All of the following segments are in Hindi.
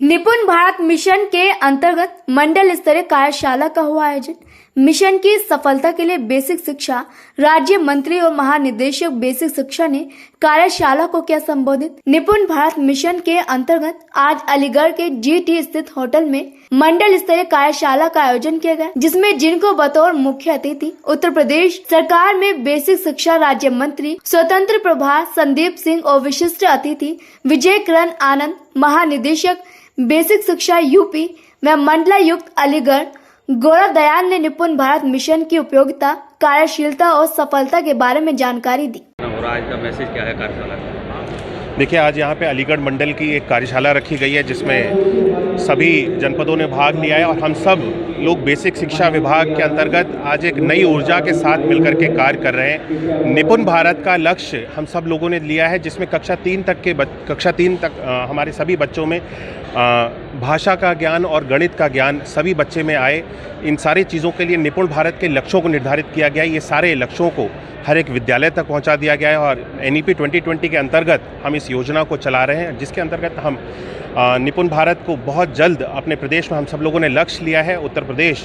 निपुण भारत मिशन के अंतर्गत मंडल स्तरीय कार्यशाला का हुआ आयोजन। मिशन की सफलता के लिए बेसिक शिक्षा राज्य मंत्री और महानिदेशक बेसिक शिक्षा ने कार्यशाला को किया संबोधित। निपुण भारत मिशन के अंतर्गत आज अलीगढ़ के GT स्थित होटल में मंडल स्तरीय कार्यशाला का आयोजन किया गया, जिसमें जिनको बतौर मुख्य अतिथि उत्तर प्रदेश सरकार में बेसिक शिक्षा राज्य मंत्री स्वतंत्र प्रभार संदीप सिंह और विशिष्ट अतिथि विजय किरण आनंद महानिदेशक बेसिक शिक्षा यूपी व मंडलायुक्त अलीगढ़ गौरव दयाल ने निपुण भारत मिशन की उपयोगिता, कार्यशीलता और सफलता के बारे में जानकारी दी। और आज का मैसेज क्या है कार्यशाला का? देखिए, आज यहाँ पे अलीगढ़ मंडल की एक कार्यशाला रखी गई है जिसमें सभी जनपदों ने भाग लिया है और हम सब लोग बेसिक शिक्षा विभाग के अंतर्गत आज एक नई ऊर्जा के साथ मिलकर के कार्य कर रहे हैं। निपुण भारत का लक्ष्य हम सब लोगों ने लिया है, जिसमें कक्षा 3 तक हमारे सभी बच्चों में भाषा का ज्ञान और गणित का ज्ञान सभी बच्चे में आए। इन सारी चीज़ों के लिए निपुण भारत के लक्ष्यों को निर्धारित किया गया है। ये सारे लक्ष्यों को हर एक विद्यालय तक पहुंचा दिया गया है और NEP 2020 के अंतर्गत हम इस योजना को चला रहे हैं, जिसके अंतर्गत हम निपुण भारत को बहुत जल्द अपने प्रदेश में हम सब लोगों ने लक्ष्य लिया है। उत्तर प्रदेश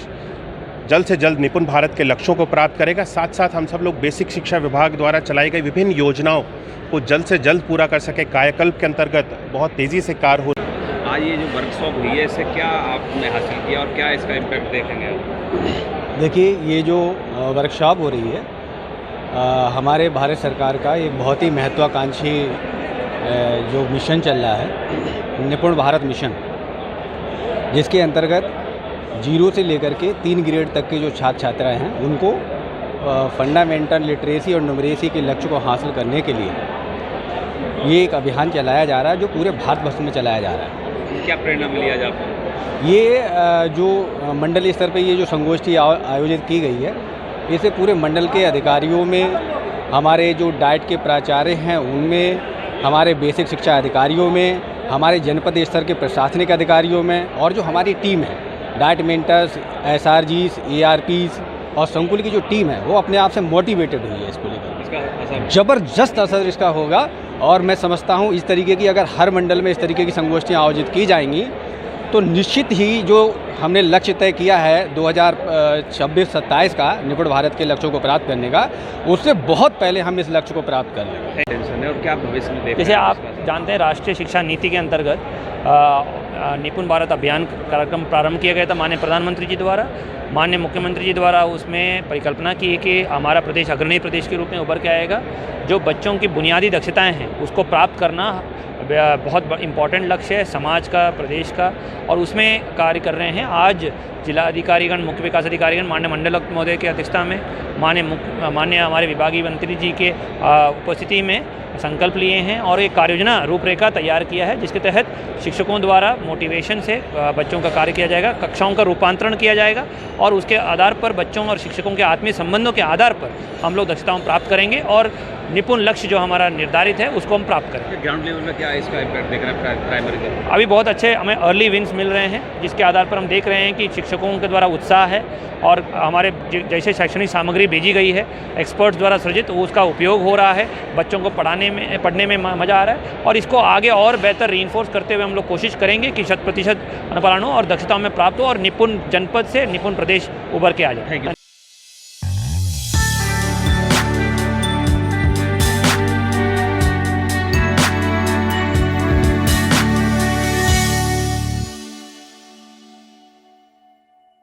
जल्द से जल्द निपुण भारत के लक्ष्यों को प्राप्त करेगा। साथ साथ हम सब लोग बेसिक शिक्षा विभाग द्वारा चलाई गई विभिन्न योजनाओं को जल्द से जल्द पूरा कर सके। कायाकल्प के अंतर्गत बहुत तेज़ी से कार्य हो। आज ये जो वर्कशॉप हुई है, इससे क्या आपने हासिल किया और क्या इसका इम्पैक्ट देखेंगे आप? देखिए, ये जो वर्कशॉप हो रही है हमारे भारत सरकार का एक बहुत ही महत्वाकांक्षी जो मिशन चल रहा है, निपुण भारत मिशन, जिसके अंतर्गत 0 से लेकर के 3 ग्रेड तक के जो छात्र छात्राएं हैं उनको फंडामेंटल लिटरेसी और न्यूमरेसी के लक्ष्य को हासिल करने के लिए ये एक अभियान चलाया जा रहा है, जो पूरे भारतवर्ष में चलाया जा रहा है। क्या प्रेरणा मिली आज आपको? ये जो मंडलीय स्तर पे ये जो संगोष्ठी आयोजित की गई है, इससे पूरे मंडल के अधिकारियों में, हमारे जो डाइट के प्राचार्य हैं उनमें, हमारे बेसिक शिक्षा अधिकारियों में, हमारे जनपद स्तर के प्रशासनिक अधिकारियों में और जो हमारी टीम है डाइट मेंटर्स, SRGs, ARPs और संकुल की जो टीम है वो अपने आप से मोटिवेटेड हुई है इसको लेकर। ज़बरदस्त असर इसका होगा और मैं समझता हूँ इस तरीके की अगर हर मंडल में इस तरीके की संगोष्ठियाँ आयोजित की जाएंगी तो निश्चित ही जो हमने लक्ष्य तय किया है 2026-27 का निपुण भारत के लक्ष्यों को प्राप्त करने का, उससे बहुत पहले हम इस लक्ष्य को प्राप्त कर लेंगे। टेंशन है और क्या भविष्य में देख? जैसे आप जानते हैं, राष्ट्रीय शिक्षा नीति के अंतर्गत निपुण भारत अभियान कार्यक्रम प्रारंभ किया गया था माननीय प्रधानमंत्री जी द्वारा, माननीय मुख्यमंत्री जी द्वारा। उसमें परिकल्पना की कि हमारा प्रदेश अग्रणी प्रदेश के रूप में उभर के आएगा। जो बच्चों की बुनियादी दक्षताएं हैं उसको प्राप्त करना बहुत इम्पॉर्टेंट लक्ष्य है समाज का, प्रदेश का, और उसमें कार्य कर रहे हैं। आज जिला अधिकारीगण, मुख्य विकास अधिकारीगण माननीय मंडलायुक्त महोदय की अध्यक्षता में माननीय हमारे विभागीय मंत्री जी के उपस्थिति में संकल्प लिए हैं और एक कार्ययोजना रूपरेखा तैयार किया है, जिसके तहत शिक्षकों द्वारा मोटिवेशन से बच्चों का कार्य किया जाएगा, कक्षाओं का रूपांतरण किया जाएगा और उसके आधार पर बच्चों और शिक्षकों के आत्मीय संबंधों के आधार पर हम लोग दक्षताओं प्राप्त करेंगे और निपुण लक्ष्य जो हमारा निर्धारित है उसको हम प्राप्त करेंगे। ग्राउंड लेवल में क्या इसका इम्पैक्ट देख रहे हैं प्राइमरी के? अभी बहुत अच्छे हमें अर्ली विन्स मिल रहे हैं, जिसके आधार पर हम देख रहे हैं कि शिक्षकों के द्वारा उत्साह है और हमारे जैसे शैक्षणिक सामग्री भेजी गई है एक्सपर्ट्स द्वारा सृजित, उसका उपयोग हो रहा है, बच्चों को पढ़ने में मज़ा आ रहा है और इसको आगे और बेहतर रीइंफोर्स करते हुए हम लोग कोशिश करेंगे कि 100% अनुपालन हो और दक्षताओं में प्राप्त हो और निपुण जनपद से निपुण प्रदेश उभर के आ जाए।